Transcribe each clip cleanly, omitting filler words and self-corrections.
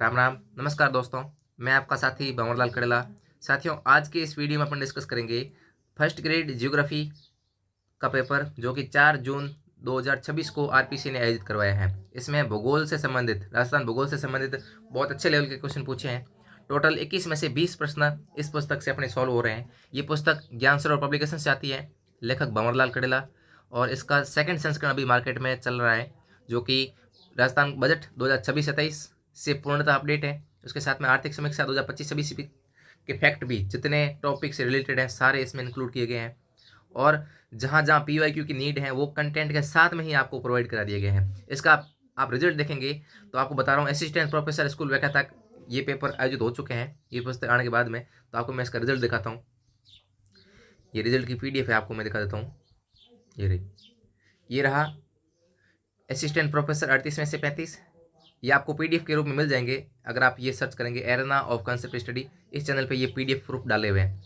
राम राम नमस्कार दोस्तों। मैं आपका साथी भंवरलाल कड़ेला। साथियों, आज के इस वीडियो में अपन डिस्कस करेंगे फर्स्ट ग्रेड ज्योग्राफी का पेपर जो कि 4 जून 2026 को आरपीसी ने आयोजित करवाया है। इसमें भूगोल से संबंधित, राजस्थान भूगोल से संबंधित बहुत अच्छे लेवल के क्वेश्चन पूछे हैं। टोटल 21 में से 20 प्रश्न इस पुस्तक से अपने सॉल्व हो रहे हैं। ये पुस्तक ज्ञान सरोवर पब्लिकेशन से आती है, लेखक भंवरलाल कड़ेला, और इसका सेकंड संस्करण अभी मार्केट में चल रहा है, जो कि राजस्थान बजट 2026-27 से पूर्णतः अपडेट है। उसके साथ में आर्थिक समीक्षा 2025-26 के फैक्ट भी जितने टॉपिक से रिलेटेड हैं सारे इसमें इंक्लूड किए गए हैं, और जहाँ जहाँ पीवाईक्यू की नीड है वो कंटेंट के साथ में ही आपको प्रोवाइड करा दिए गए हैं। इसका आप रिजल्ट देखेंगे तो आपको बता रहा हूँ, असिस्टेंट प्रोफेसर स्कूल व्याख्या तक ये पेपर आयोजित हो चुके हैं ये पुस्तक आने के बाद में। तो आपको मैं इसका रिजल्ट दिखाता हूँ। ये रिजल्ट की पीडीएफ है, आपको मैं दिखा देता हूँ। ये रहा असिस्टेंट प्रोफेसर 38 में से 35। ये आपको पीडीएफ के रूप में मिल जाएंगे अगर आप ये सर्च करेंगे एरेना ऑफ कंसेप्ट स्टडी। इस चैनल पे ये पीडीएफ प्रूफ डाले हुए हैं।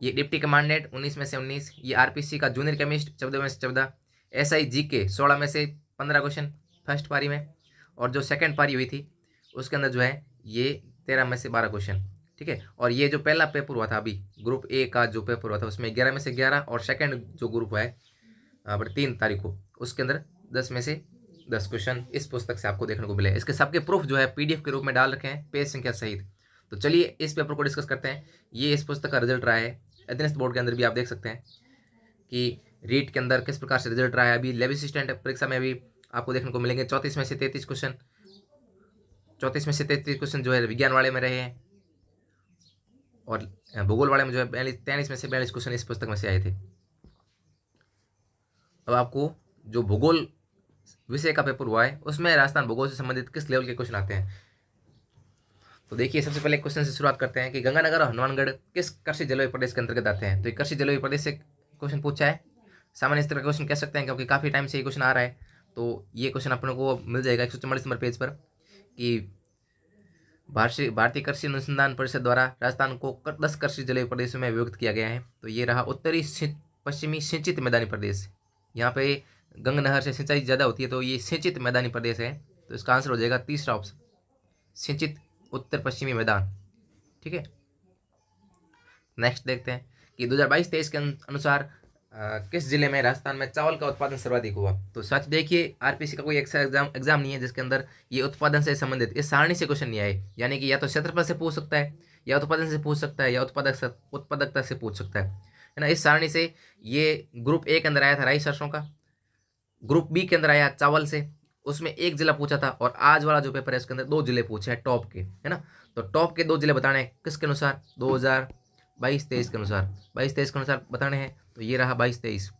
ये डिप्टी कमांडेंट 19 में से 19। ये आरपीसी का जूनियर केमिस्ट 14 में से 14। एसआई जीके 16 में से 15 क्वेश्चन फर्स्ट पारी में, और जो सेकंड पारी हुई थी उसके अंदर जो है ये 13 में से 12 क्वेश्चन। ठीक है। और ये जो पहला पेपर हुआ था अभी ग्रुप ए का जो पेपर हुआ था उसमें 11 में से 11, और सेकेंड जो ग्रुप हुआ है 3 तारीख को उसके अंदर 10 में से 10 क्वेश्चन इस पुस्तक से आपको देखने को मिले। इसके सबके प्रूफ जो है पीडीएफ के रूप में डाल रखे हैं, पेज संख्या सहित। तो चलिए इस पेपर को डिस्कस करते हैं। ये इस पुस्तक का रिजल्ट रहा है। अधीनस्थ बोर्ड के अंदर भी आप देख सकते हैं कि रीट के अंदर किस प्रकार से रिजल्ट रहा है। अभी लेवी असिस्टेंट परीक्षा में भी आपको देखने को मिलेंगे 34 में से 33 क्वेश्चन। 34 में से 33 क्वेश्चन जो है विज्ञान वाले में रहे हैं, और भूगोल वाले में जो है 43 में से 42 क्वेश्चन इस पुस्तक में से आए थे। अब आपको जो भूगोल विषय का पेपर हुआ है उसमें राजस्थान भूगोल से संबंधित किस लेवल के क्वेश्चन आते हैं, तो देखिए सबसे पहले क्वेश्चन से शुरुआत करते हैं कि गंगानगर और हनुमानगढ़ किस कृषि जलवायु प्रदेश के अंतर्गत आते हैं। तो ये कृषि जलवायु प्रदेश से क्वेश्चन पूछा है। सामान्य स्तर का क्वेश्चन कह सकते हैं क्योंकि काफ़ी टाइम से ये क्वेश्चन आ रहा है। तो ये क्वेश्चन अपने को मिल जाएगा 144 नंबर पेज पर कि भारतीय कृषि अनुसंधान परिषद द्वारा राजस्थान को 10 कृषि जलवायु प्रदेशों में विभक्त किया गया है। तो ये रहा उत्तरी पश्चिमी सिंचित मैदानी प्रदेश। यहाँ पे गंगा नहर से सिंचाई ज़्यादा होती है, तो ये सिंचित मैदानी प्रदेश है। तो इसका आंसर हो जाएगा तीसरा ऑप्शन, सिंचित उत्तर पश्चिमी मैदान। ठीक है। नेक्स्ट देखते हैं कि 2022-23 के अनुसार किस जिले में राजस्थान में चावल का उत्पादन सर्वाधिक हुआ। तो सच देखिए, आरपीसी का कोई एग्जाम नहीं है जिसके अंदर ये उत्पादन से संबंधित इस सारणी से क्वेश्चन नहीं आए। यानी कि या तो क्षेत्रफल से पूछ सकता है, या उत्पादन से पूछ सकता है, या उत्पादकता से पूछ सकता है ना। इस सारणी से ये ग्रुप ए के अंदर आया था राई सरसों का, ग्रुप बी के अंदर आया चावल से, उसमें एक जिला पूछा था, और आज वाला जो पेपर है उसके अंदर 2 जिले पूछे हैं टॉप के, है ना। तो टॉप के 2 जिले बताने हैं किसके अनुसार, 2022-23 के अनुसार, 22-23 के अनुसार बताने हैं। तो ये रहा 22-23,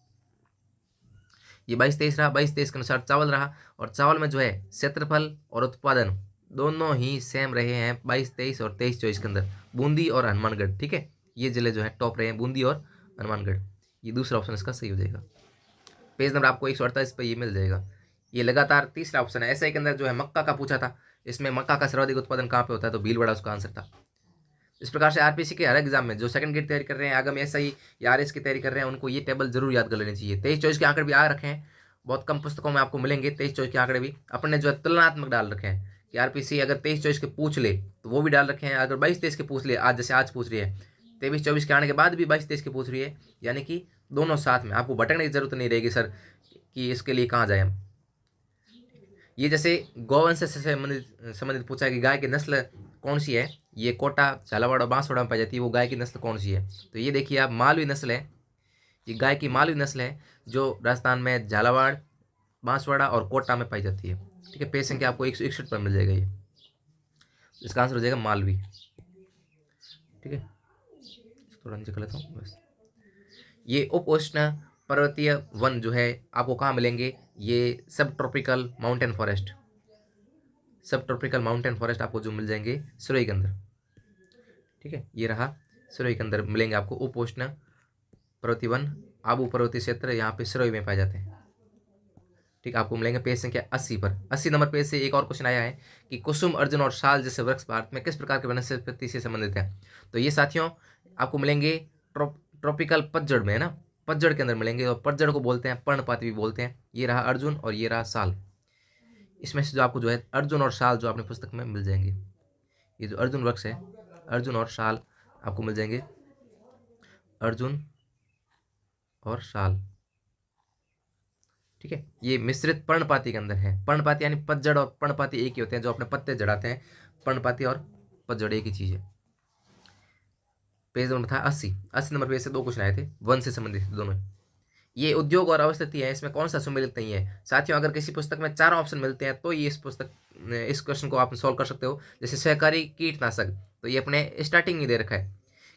ये 22-23 रहा। 22-23 के अनुसार चावल रहा, और चावल में जो है क्षेत्रफल और उत्पादन दोनों ही सेम रहे हैं 22-23 और 23-24 के अंदर, बूंदी और हनुमानगढ़। ठीक है, ये जिले जो है टॉप रहे हैं, बूंदी और हनुमानगढ़। ये दूसरा ऑप्शन इसका सही हो जाएगा। पेज नंबर आपको 148 पे ये मिल जाएगा। ये लगातार तीसरा ऑप्शन है। एसआई के अंदर जो है मक्का का पूछा था, इसमें मक्का का सर्वाधिक उत्पादन कहाँ पे होता है, तो भीलवाड़ा उसका आंसर था। इस प्रकार से आरपीसी के हर एग्जाम में जो सेकंड ग्रेड तैयारी कर रहे हैं, आगामी एसआई या आरएस की तैयारी कर रहे हैं, उनको ये टेबल जरूर याद कर लेनी चाहिए। 23-24 के आंकड़े भी आ रखे हैं, बहुत कम पुस्तकों में आपको मिलेंगे 23-24 के आंकड़े भी। अपने जो है तुलनात्मक डाल रखे हैं कि आरपीसी अगर 23-24 के पूछ ले तो वो भी डाल रखे हैं, अगर 22-23 के पूछ ले, आज जैसे आज पूछ रही है 23-24 के आने के बाद भी 22-23 के पूछ रही है, यानी कि दोनों साथ में, आपको भटकने की जरूरत नहीं रहेगी सर कि इसके लिए कहाँ जाए हम। ये जैसे गौवंश से संबंधित पूछा है कि गाय की नस्ल कौन सी है, ये कोटा, झालावाड़ और बांसवाड़ा में पाई जाती है, वो गाय की नस्ल कौन सी है। तो ये देखिए आप, मालवी नस्ल है, ये गाय की मालवी नस्ल है जो राजस्थान में झालावाड़, बांसवाड़ा और कोटा में पाई जाती है। ठीक है, पेज संख्या आपको 161 पर मिल जाएगा। ये इसका आंसर हो जाएगा मालवी। ठीक है, थोड़ा नीचे कर लेता हूँ बस। ये उप उष्ण पर्वतीय वन जो है आपको कहाँ मिलेंगे, ये सब ट्रॉपिकल माउंटेन फॉरेस्ट, सब ट्रॉपिकल माउंटेन फॉरेस्ट आपको जो मिल जाएंगे सिरोही के अंदर। ठीक है, ये रहा सिरोही के अंदर मिलेंगे आपको उप उष्ण पर्वतीय वन, आबू पर्वतीय क्षेत्र यहाँ पे सिरोही में पाए जाते हैं। ठीक, आपको मिलेंगे पेज संख्या 80 पर। 80 नंबर पेज से एक और क्वेश्चन आया है कि कुसुम, अर्जुन और शाल जैसे वृक्ष भारत में किस प्रकार के वनस्पति से संबंधित है। तो ये साथियों आपको मिलेंगे ट्रॉपिकल पतझड़ में, है ना, पतझड़ के अंदर मिलेंगे, और पतझड़ को बोलते हैं पर्णपाती भी बोलते हैं। ये रहा अर्जुन और ये रहा साल। इसमें से जो आपको जो है अर्जुन और शाल जो अपनी पुस्तक में मिल जाएंगे। ये जो अर्जुन वृक्ष है, अर्जुन और शाल आपको मिल जाएंगे, अर्जुन और शाल। ठीक है, ये मिश्रित पर्णपाती के अंदर है। पर्णपाती यानी पतझड़ और पर्णपाती एक ही होते हैं, जो अपने पत्ते जड़ाते हैं। पर्णपाती और पतझड़ एक ही चीज है। पेज नंबर था 80 नंबर पेज से 2 क्वेश्चन आए थे, वन से संबंधित दोनों। ये उद्योग और अवस्थिति है, इसमें कौन सा सम्मिलित नहीं है। साथियों, अगर किसी पुस्तक में 4 ऑप्शन मिलते हैं तो ये इस क्वेश्चन को आप सॉल्व कर सकते हो। जैसे सहकारी कीटनाशक, तो ये अपने स्टार्टिंग में दे रखा है।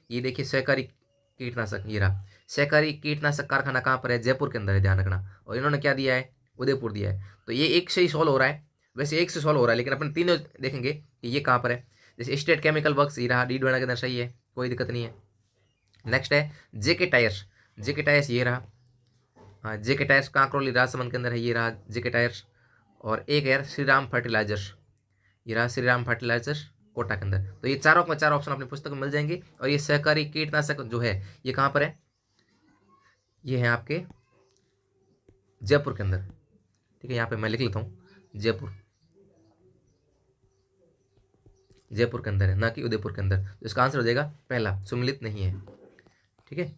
ये देखिए सहकारी कीटनाशक, ये रहा। सहकारी कीटनाशक कारखाना कहाँ पर है, जयपुर के अंदर है, ध्यान रखना। और इन्होंने क्या दिया है, उदयपुर दिया है। तो ये एक से ही सॉल्व हो रहा है, वैसे एक से सॉल्व हो रहा है, लेकिन अपन तीनों देखेंगे कि ये कहाँ पर है। जैसे स्टेट केमिकल वर्क्स, ये रहा, डीडवाना के अंदर सही है, कोई दिक्कत नहीं है। नेक्स्ट है जेके टायर्स, जेके टायर्स ये रहा। हाँ, जेके टायर्स कांकरोली राजसमंद के अंदर है, ये रहा जेके टायर्स। और एक है श्री राम फर्टिलाइजर्स, ये रहा श्री राम फर्टिलाइजर्स कोटा के अंदर। तो ये चारों में 4 ऑप्शन अपनी पुस्तक में मिल जाएंगे। और ये सहकारी कीटनाशक जो है ये कहाँ पर है, ये है आपके जयपुर के अंदर। ठीक है, यहाँ पे मैं लिख लेता हूँ, जयपुर, जयपुर के अंदर है, ना कि उदयपुर के अंदर। तो इसका आंसर हो जाएगा पहला, सम्मिलित नहीं है। ठीक है,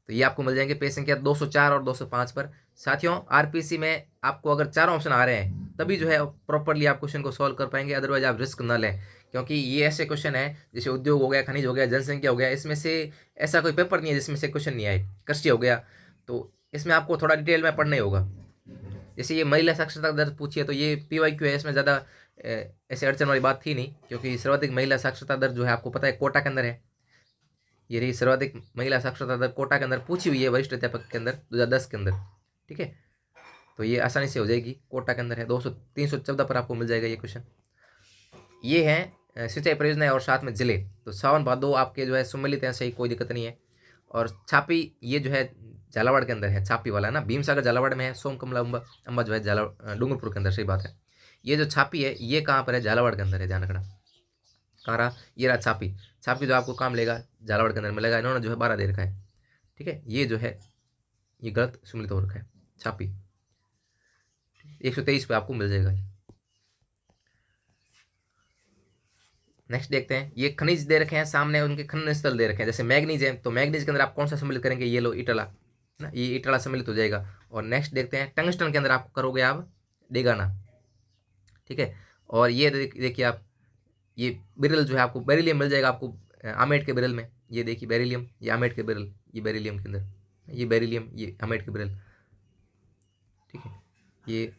तो ये आपको मिल जाएंगे पेज संख्या 204 और 205 पर। साथियों, आरपीसी में आपको अगर 4 ऑप्शन आ रहे हैं तभी जो है प्रॉपरली आप क्वेश्चन को सॉल्व कर पाएंगे, अदरवाइज आप रिस्क न लें। क्योंकि ये ऐसे क्वेश्चन है, जैसे उद्योग हो गया, खनिज हो गया, जनसंख्या हो गया, इसमें से ऐसा कोई पेपर नहीं है जिसमें से क्वेश्चन नहीं आए। कृषि हो गया, तो इसमें आपको थोड़ा डिटेल में पढ़ना ही होगा। जैसे ये महिला साक्षरता दर पूछिए, तो ये PYQ है, इसमें ज़्यादा ऐसे अड़चन वाली बात थी नहीं, क्योंकि सर्वाधिक महिला साक्षरता दर जो है आपको पता है कोटा के अंदर है। ये रही सर्वाधिक महिला साक्षरता दर कोटा के अंदर पूछी हुई है, वरिष्ठ अध्यापक के अंदर 2010 के अंदर। ठीक है, तो ये आसानी से हो जाएगी, कोटा के अंदर है, 314 पर आपको मिल जाएगा ये क्वेश्चन। ये है सिंचाई परियोजना और साथ में जिले, तो सावन भादो आपके जो है सम्मिलित हैं, सही, कोई दिक्कत नहीं है। और छापी ये जो है झालावाड़ के अंदर है, छापी वाला है ना, भीमसागर झालावाड़ में है। सोम कमला अम्बा जो है डूंगरपुर के अंदर, सही बात है। ये जो छापी है ये कहाँ पर है, झालावाड़ के अंदर है, ध्यान रखना। कहाँ रहा, ये रहा छापी। छापी जो आपको काम लेगा झालावाड़ के अंदर मिलेगा, इन्होंने जो है 12 दे रखा है। ठीक है, ये जो है ये गलत सम्मिलित हो रखा है, छापी 123 पे आपको मिल जाएगा। नेक्स्ट देखते हैं, ये खनिज दे रखे हैं सामने, उनके खनन स्थल दे रखे हैं। जैसे मैग्नीज है, तो मैग्नीज के अंदर आप कौन सा सम्मिलित करेंगे, ये लो इटला ना, ये इटला सम्मिलित हो जाएगा। और नेक्स्ट देखते हैं, टंगस्टन के अंदर आप करोगे आप डेगाना। ठीक है, और ये देखिए आप, ये बेरिल जो है आपको बेरिलियम मिल जाएगा आपको आमेट के बेरिल में। ये देखिए बेरिलियम, ये आमेट के बेरिल, ये बेरिलियम के अंदर, ये बेरिलियम, ये आमेट के बेरिल। ठीक है, ये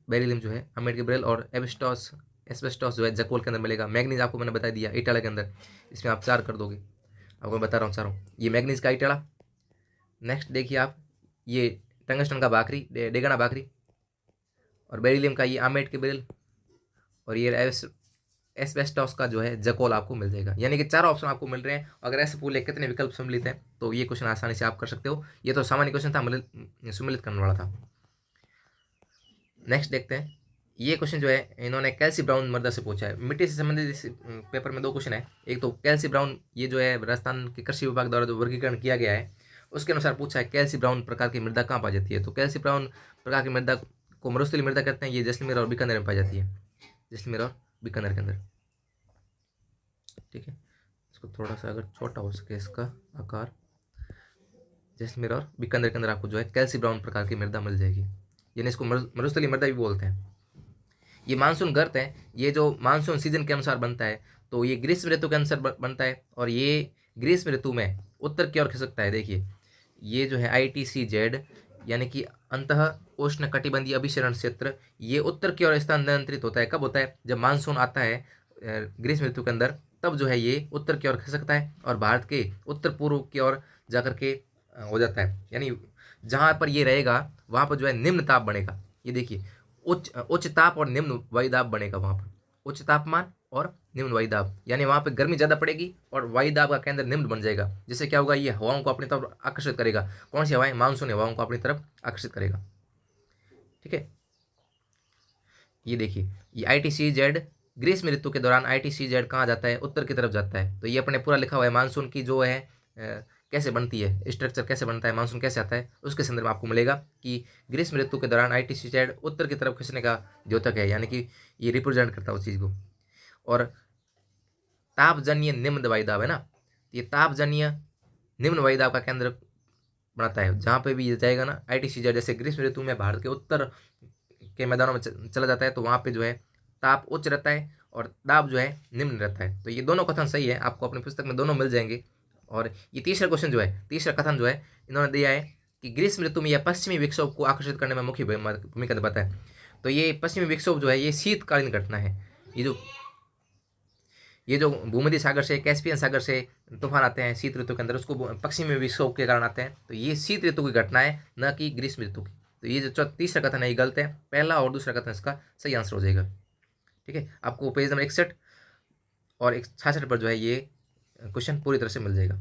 बेरिलियम जो है आमेट के बेरिल। और एस्बेस्टॉस जो है जकोल के अंदर मिलेगा। मैग्नीज आपको मैंने बता दिया इटाला के अंदर, इसमें आप 4 कर दोगे, आपको मैं बता रहा हूँ चारों। ये मैग्नीज का इटाला। नेक्स्ट देखिए आप, ये टंगस्टन का बाकरी, डेगाना बाकरी। और बेरिलियम का ये आमेट के बेरिल। और ये एस्बेस्टॉस का जो है जकोल आपको मिल जाएगा। यानी कि 4 ऑप्शन आपको मिल रहे हैं। अगर ऐसे पूरे कितने विकल्प सम्मिलित हैं तो ये क्वेश्चन आसानी से आप कर सकते हो। ये तो सामान्य क्वेश्चन था, सम्मिलित करने वाला था। नेक्स्ट देखते हैं, ये क्वेश्चन जो है इन्होंने कैल्सी ब्राउन मृदा से पूछा है। मिट्टी से संबंधित इस पेपर में 2 क्वेश्चन है। एक तो कैल्सी ब्राउन, ये जो है राजस्थान के कृषि विभाग द्वारा जो वर्गीकरण किया गया है उसके अनुसार पूछा है, कैल्सी ब्राउन प्रकार की मृदा कहाँ पाई जाती है। तो कैल्सी ब्राउन प्रकार की मृदा को मरुस्थलीय मृदा कहते हैं। ये जैसलमेर और बीकानेर में पाई जाती है, जैसलमेर और बीकानेर के अंदर। ठीक है, इसको थोड़ा सा अगर छोटा हो सके इसका आकार, जैसलमेर और बीकानेर के अंदर आपको जो है कैल्सी ब्राउन प्रकार की मृदा मिल जाएगी, यानी इसको मरुस्थलीय मृदा भी बोलते हैं। ये मानसून गर्त है, ये जो मानसून सीजन के अनुसार बनता है, तो ये ग्रीष्म ऋतु के अनुसार बनता है। और ये ग्रीष्म ऋतु में उत्तर की ओर खिसकता है। देखिए ये जो है ITCZ यानी कि अंतः उष्ण कटिबंधीय अभिसरण क्षेत्र, ये उत्तर की ओर स्थानांतरित होता है। कब होता है, जब मानसून आता है ग्रीष्म ऋतु के अंदर, तब जो है ये उत्तर की ओर खिसकता है और भारत के उत्तर पूर्व की ओर जाकर के हो जाता है। यानी जहाँ पर ये रहेगा वहाँ पर जो है निम्न ताप बनेगा। ये देखिए उच्च ताप और निम्न वायुदाब बनेगा वहाँ पर, उच्च तापमान और निम्न वायुदाब, यानी वहाँ पे गर्मी ज़्यादा पड़ेगी और वायुदाब का केंद्र निम्न बन जाएगा। जिससे क्या होगा, ये हवाओं को अपनी तरफ आकर्षित करेगा। कौन सी हवाएं, मानसूनी हवाओं को अपनी तरफ आकर्षित करेगा। ठीक है, ये देखिए ये ITCZ ग्रीष्म ऋतु के दौरान ITCZ कहाँ जाता है, उत्तर की तरफ जाता है। तो ये अपने पूरा लिखा हुआ है, मानसून की जो है कैसे बनती है, स्ट्रक्चर कैसे बनता है, मानसून कैसे आता है, उसके संदर्भ में आपको मिलेगा कि ग्रीष्म ऋतु के दौरान ITC उत्तर की तरफ खिंचने का द्योतक है, यानी कि ये रिप्रेजेंट करता है उस चीज़ को। और तापजन्य निम्न वायुदाब है ना, ये तापजन्य निम्न वायुदाब का केंद्र बनाता है। जहाँ पे भी ये जाएगा ना ITC, जैसे ग्रीष्म ऋतु में भारत के उत्तर के मैदानों में चला जाता है, तो वहाँ पे जो है ताप उच्च रहता है और दाब जो है निम्न रहता है। तो ये दोनों कथन सही है, आपको अपनी पुस्तक में दोनों मिल जाएंगे। और ये तीसरा क्वेश्चन जो है, तीसरा कथन जो है इन्होंने दिया है कि ग्रीष्म ऋतु में यह पश्चिमी विक्षोभ को आकर्षित करने में मुख्य भूमिका निभाता है। तो ये पश्चिमी विक्षोभ जो है ये शीतकालीन घटना है। ये जो भूमध्य सागर से, कैस्पियन सागर से तूफान आते हैं शीत ऋतु के अंदर, उसको पश्चिमी विक्षोभ के कारण आते हैं। तो ये शीत ऋतु की घटना है, न कि ग्रीष्म ऋतु की। तो ये जो तीसरा कथन है ये गलत है, पहला और दूसरा कथन इसका सही आंसर हो जाएगा। ठीक है, आपको पेज नंबर 61 और 66 पर जो है ये क्वेश्चन पूरी तरह से मिल जाएगा।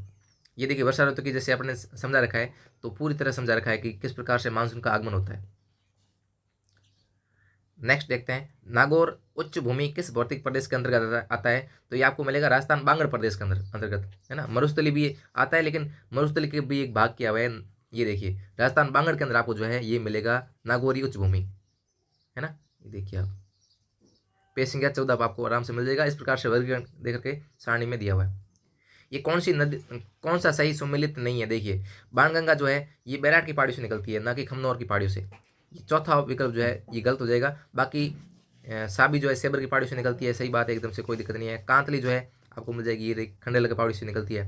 ये देखिए वर्षा ऋतु की जैसे आपने समझा रखा है, तो पूरी तरह समझा रखा है कि किस प्रकार से मानसून का आगमन होता है। नेक्स्ट देखते हैं, नागौर उच्च भूमि किस भौतिक प्रदेश के अंतर्गत आता है। तो ये आपको मिलेगा राजस्थान बांगड़ प्रदेश के अंतर्गत है ना। मरुस्थली भी आता है, लेकिन मरुस्थली के भी एक भाग किया हुआ है। ये देखिए राजस्थान बांगड़ के अंदर आपको जो है ये मिलेगा नागौरी उच्च भूमि, है ना। ये देखिए आप पेज संख्या 14 आपको आराम से मिल जाएगा। इस प्रकार से वर्गीकरण देख के सारणी में दिया हुआ है। ये कौन सी नदी, कौन सा सही सुमेलित नहीं है। देखिए बाणगंगा जो है ये बैराट की पहाड़ियों से निकलती है, ना कि खमनौर की पहाड़ियों से। ये चौथा विकल्प जो है ये गलत हो जाएगा। बाकी साबी जो है सेबर की पहाड़ियों से निकलती है, सही बात है एकदम से, कोई दिक्कत नहीं है। कांतली जो है आपको मिल जाएगी, ये खंडेल की पहाड़ी से निकलती है।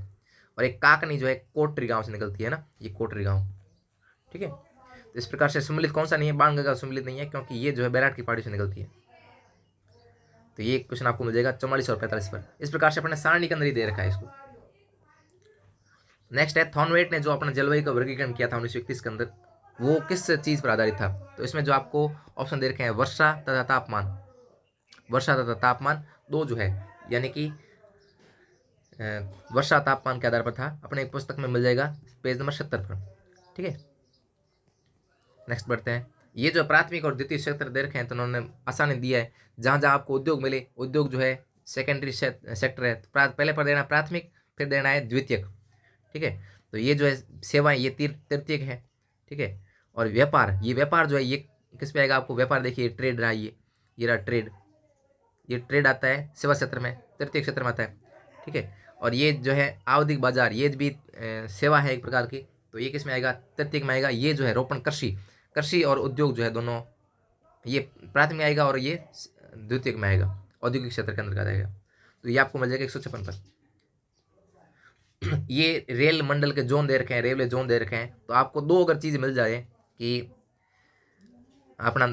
और एक काकनी जो है कोटरी गाँव से निकलती है ना, ये कोटरी गाँव। ठीक है, तो इस प्रकार से सुमेलित कौन सा नहीं है, बाणगंगा सुमेलित नहीं है, क्योंकि ये जो है बैराट की पहाड़ी से निकलती है। तो ये क्वेश्चन आपको मिल जाएगा 44 और 45 पर। इस प्रकार से अपने सारणी के अंदर ही दे रखा है इसको। नेक्स्ट है, थॉर्नवेट ने जो अपना जलवायु का वर्गीकरण किया था 1931 के अंदर, वो किस चीज़ पर आधारित था। तो इसमें जो आपको ऑप्शन दे रखे हैं वर्षा तथा तापमान, वर्षा तथा तापमान दो जो है, यानी कि वर्षा तापमान के आधार पर था। अपने एक पुस्तक में मिल जाएगा पेज नंबर 70 पर। ठीक है, नेक्स्ट बढ़ते हैं। ये जो प्राथमिक और द्वितीय क्षेत्र दे रखे हैं, तो उन्होंने आसानी दिया है, जहाँ जहाँ आपको उद्योग मिले, उद्योग जो है सेकेंडरी सेक्टर है, तो पहले पर देना प्राथमिक, फिर देना है द्वितीयक। ठीक है, तो ये जो है सेवाएं ये तृतीयक है। ठीक है, और व्यापार, ये व्यापार जो है ये किस पे आएगा आपको, व्यापार देखिए ट्रेड रहा, ये रहा ट्रेड, ये ट्रेड आता है सेवा क्षेत्र में, तृतीय क्षेत्र में आता है। ठीक है, और ये जो है आवधिक बाजार, ये भी सेवा है एक प्रकार की, तो ये किस में आएगा, तृतीयक में आएगा। ये जो है रोपण कृषि, कृषि और उद्योग जो है दोनों, ये प्राथमिक में आएगा और ये द्वितीयक में आएगा, औद्योगिक क्षेत्र के अंदर आ जाएगा। तो ये आपको मिल जाएगा 156 पर। ये रेल मंडल के जोन दे रखे हैं, रेलवे जोन दे रखे हैं, तो आपको दो अगर चीज़ मिल जाए कि अपना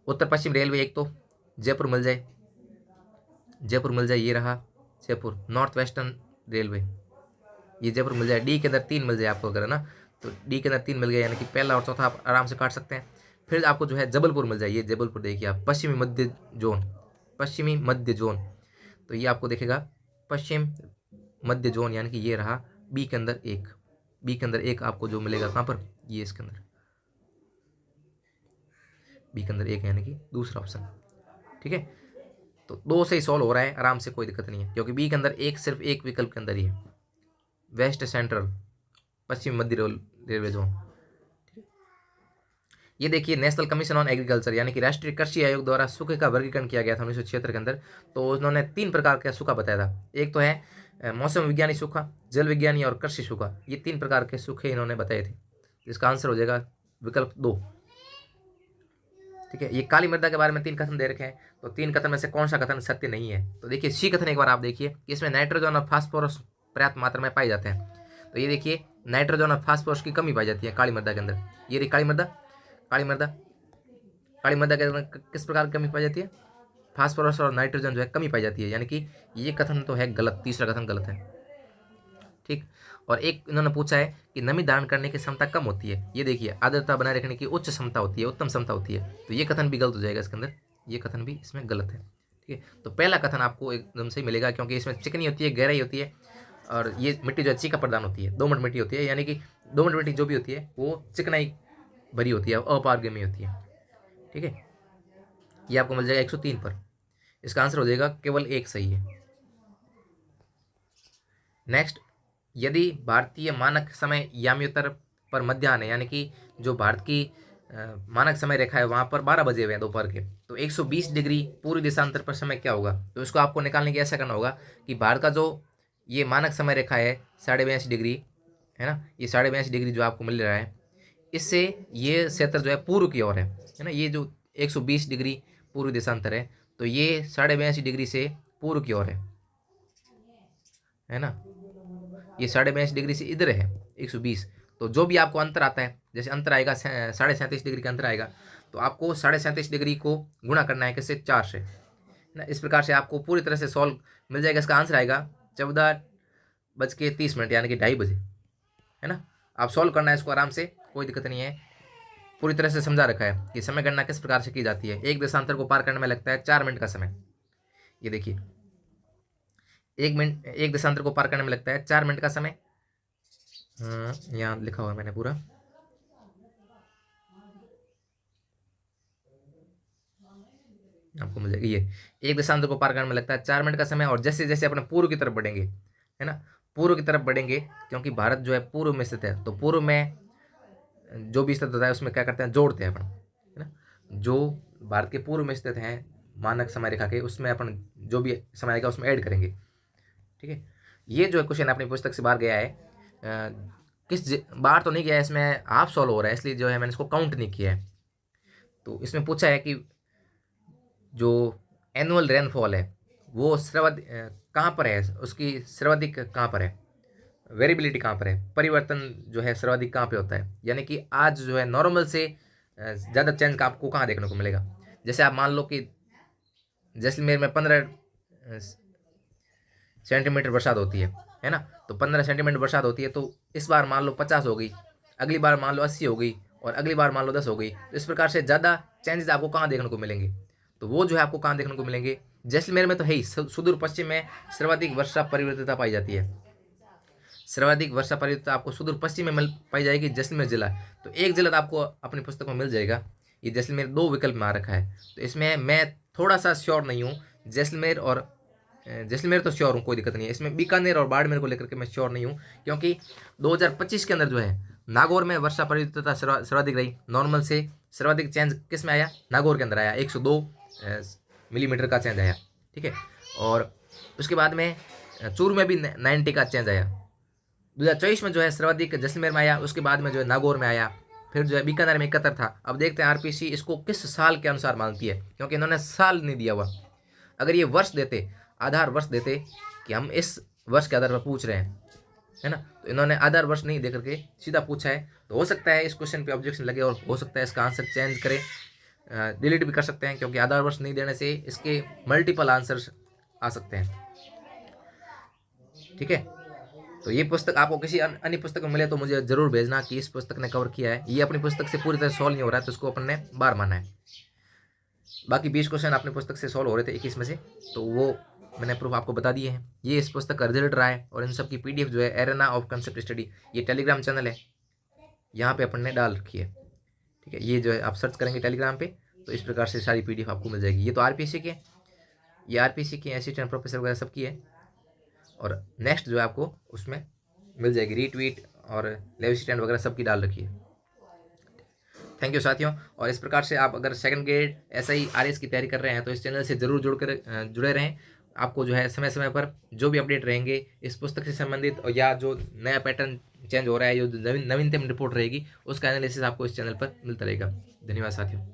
उत्तर पश्चिम रेलवे, एक तो जयपुर मिल जाए, जयपुर मिल जाए, ये रहा जयपुर। नॉर्थ वेस्टर्न रेलवे, ये जयपुर मिल जाए। डी के अंदर 3 मिल जाए आपको अगर, है ना, तो डी के अंदर 3 मिल गया, यानी कि पहला और चौथा आप आराम से काट सकते हैं। फिर आपको जो है जबलपुर मिल जाए, ये जबलपुर देखिए आप, पश्चिमी मध्य जोन, पश्चिमी मध्य जोन, तो ये आपको देखेगा पश्चिम मध्य जोन, यानी कि ये रहा बी के अंदर 1, बी के अंदर 1 आपको जो मिलेगा कहाँ पर, ये इसके अंदर बी के अंदर 1, यानी कि दूसरा ऑप्शन। ठीक है, तो 2 से ही सॉल्व हो रहा है आराम से, कोई दिक्कत नहीं है, क्योंकि बी के अंदर एक सिर्फ एक विकल्प के अंदर ही है, वेस्ट सेंट्रल पश्चिम मध्य रेलवे जोन। ये देखिए नेशनल कमीशन ऑन एग्रीकल्चर, यानी कि राष्ट्रीय कृषि आयोग द्वारा सूखे का वर्गीकरण किया गया था 1976 के अंदर। तो उन्होंने 3 प्रकार का सूखा बताया था। एक तो है मौसम विज्ञानी सूखा, जल विज्ञानी और कृषि सूखा, ये 3 प्रकार के सूखे इन्होंने बताए थे। इसका आंसर हो जाएगा विकल्प 2। ठीक है, ये काली मृदा के बारे में 3 कथन दे रखे हैं, तो 3 कथन में से कौन सा कथन सत्य नहीं है। तो देखिए सी कथन एक बार आप देखिए कि इसमें नाइट्रोजन और फास्फोरस पर्याप्त मात्रा में पाए जाते हैं। तो ये देखिए नाइट्रोजन और फास्फोरस की कमी पाई जाती है काली मृदा के अंदर। ये रही काली मृदा, काली मृदा, काली मृदा के अंदर किस प्रकार की कमी पाई जाती है, फास्फोरस और नाइट्रोजन जो है कमी पाई जाती है, यानी कि ये कथन तो है गलत, तीसरा कथन गलत है। ठीक, और एक इन्होंने पूछा है कि नमी धारण करने की क्षमता कम होती है। ये देखिए आर्द्रता बनाए रखने की उच्च क्षमता होती है, उत्तम क्षमता होती है, तो ये कथन भी गलत हो जाएगा इसके अंदर, ये कथन भी इसमें गलत है। ठीक है, तो पहला कथन आपको एकदम सही मिलेगा, क्योंकि इसमें चिकनी होती है, गहराई होती है, और ये मिट्टी जो है चीका प्रदान होती है, दोमट मिट्टी होती है, यानी कि दोमट मिट्टी जो भी होती है वो चिकनाई भरी होती है, अपारगमी होती है। ठीक है, ये आपको मिल जाएगा 103 पर। इसका आंसर हो जाएगा केवल 1 सही है। नेक्स्ट, यदि भारतीय मानक समय याम्योत्तर पर मध्याह्न है, यानी कि जो भारत की मानक समय रेखा है वहाँ पर 12 बजे हुए हैं दोपहर के, तो 120 डिग्री पूर्वी देशांतर पर समय क्या होगा। तो इसको आपको निकालने की ऐसा करना होगा कि भारत का जो ये मानक समय रेखा है 42.5 डिग्री है ना, ये 42.5 डिग्री जो आपको मिल रहा है, इससे ये क्षेत्र जो है पूर्व की ओर है ना, ये जो 120 डिग्री पूर्वी देशांतर है, तो ये 42.5 डिग्री से पूर्व की ओर है ना, ये 42.5 डिग्री से इधर है 120। तो जो भी आपको अंतर आता है, जैसे अंतर आएगा 37.5 डिग्री का अंतर आएगा, तो आपको 37.5 डिग्री को गुणा करना है किससे, 4 से, है ना। इस प्रकार से आपको पूरी तरह से सॉल्व मिल जाएगा। इसका आंसर आएगा 14:30 यानी कि 2:30 बजे, है ना। आप सॉल्व करना है इसको आराम से, कोई दिक्कत नहीं है। पूरी तरह से समझा रखा है कि समय गणना किस प्रकार से की जाती है। एक देशांतर को पार करने में लगता है 4 मिनट का समय। ये देखिए, एक देशांतर को पार करने में लगता है 4 मिनट का समय। यहाँ लिखा हुआ है मैंने पूरा, आपको मिल जाएगी। ये एक देशांतर को पार करने में लगता है 4 मिनट का समय। और जैसे जैसे अपने पूर्व की तरफ बढ़ेंगे, है ना, पूर्व की तरफ बढ़ेंगे, क्योंकि भारत जो है पूर्व में स्थित है, तो पूर्व में जो भी स्थित होता है उसमें क्या करते हैं, जोड़ते हैं अपन, है ना। जो भारत के पूर्व में स्थित हैं मानक समय रेखा के, उसमें अपन जो भी समय आएगा उसमें ऐड करेंगे, ठीक है। ये जो क्वेश्चन अपनी पुस्तक से बाहर गया है, बाहर तो नहीं गया है, इसमें हाफ सॉल्व हो रहा है, इसलिए जो है मैंने इसको काउंट नहीं किया है। तो इसमें पूछा है कि जो एनुअल रेनफॉल है वो सर्वाधिक कहाँ पर है, उसकी सर्वाधिक कहाँ पर है, वेरिएबिलिटी कहाँ पर है, परिवर्तन जो है सर्वाधिक कहाँ पे होता है। यानी कि आज जो है नॉर्मल से ज़्यादा चेंज का आपको कहाँ देखने को मिलेगा। जैसे आप मान लो कि जैसलमेर में 15 सेंटीमीटर बरसात होती है ना, तो 15 सेंटीमीटर बरसात होती है, तो इस बार मान लो 50 हो गई, अगली बार मान लो 80 हो गई, और अगली बार मान लो 10 हो गई। तो इस प्रकार से ज़्यादा चेंजेस आपको कहाँ देखने को मिलेंगे, तो वो जो है आपको कहाँ देखने को मिलेंगे, जैसलमेर में तो है ही, सुदूर पश्चिम में सर्वाधिक वर्षा परिवर्तिता पाई जाती है। सर्वाधिक वर्षा परिवर्तिता आपको सुदूर पश्चिम में पाई जाएगी, जैसलमेर जिला। तो एक जिला आपको अपनी पुस्तक में मिल जाएगा, ये जैसलमेर 2 विकल्प में आ रखा है। तो इसमें मैं थोड़ा सा श्योर नहीं हूँ, जैसलमेर तो श्योर हूँ, कोई दिक्कत नहीं है। इसमें बीकानेर और बाड़मेर को लेकर के मैं श्योर नहीं हूँ, क्योंकि 2025 के अंदर जो है नागौर में वर्षा परिवर्तिता सर्वाधिक रही। नॉर्मल से सर्वाधिक चेंज किस में आया, नागौर के अंदर आया, 102 मिलीमीटर का चेंज आया, ठीक है। और उसके बाद में चूरू में भी 90 का चेंज आया। 2024 में जो है सर्वाधिक जैसलमेर में आया, उसके बाद में जो है नागौर में आया, फिर जो है बीकानेर में 71 था। अब देखते हैं आरपीसी इसको किस साल के अनुसार मानती है, क्योंकि इन्होंने साल नहीं दिया हुआ। अगर ये वर्ष देते, आधार वर्ष देते कि हम इस वर्ष के आधार पर पूछ रहे हैं, है ना, तो इन्होंने आधार वर्ष नहीं दे करके सीधा पूछा है। तो हो सकता है इस क्वेश्चन पे ऑब्जेक्शन लगे, और हो सकता है इसका आंसर चेंज करें, डिलीट भी कर सकते हैं, क्योंकि आधार वर्ष नहीं देने से इसके मल्टीपल आंसर आ सकते हैं, ठीक है। तो ये पुस्तक आपको किसी अन्य पुस्तक में मिले तो मुझे जरूर भेजना कि इस पुस्तक ने कवर किया है। ये अपनी पुस्तक से पूरी तरह सॉल्व नहीं हो रहा है, तो इसको अपन ने बार माना है। बाकी 20 क्वेश्चन अपनी पुस्तक से सॉल्व हो रहे थे 21 में से, तो वो मैंने प्रूफ आपको बता दिए हैं। ये इस पुस्तक का रिजल्ट रहा है, और इन सब की पीडीएफ जो है एरेना ऑफ कंसेप्ट स्टडी, ये टेलीग्राम चैनल है, यहाँ पे अपन ने डाल रखी है, ठीक है। ये जो है आप सर्च करेंगे टेलीग्राम पे, तो इस प्रकार से सारी पीडीएफ आपको मिल जाएगी। ये तो आरपीसी के, ये आरपीसी के असिस्टेंट प्रोफेसर वगैरह सब की है। और नेक्स्ट जो है आपको उसमें मिल जाएगी रीट्वीट और लेव स्टैंड वगैरह सब की डाल रखी है। थैंक यू साथियों। और इस प्रकार से आप अगर सेकंड ग्रेड SI RS की तैयारी कर रहे हैं तो इस चैनल से ज़रूर जुड़े रहें। आपको जो है समय समय पर जो भी अपडेट रहेंगे इस पुस्तक से संबंधित, और या जो नया पैटर्न चेंज हो रहा है, जो नवीनतम रिपोर्ट रहेगी, उसका एनालिसिस आपको इस चैनल पर मिलता रहेगा। धन्यवाद साथियों।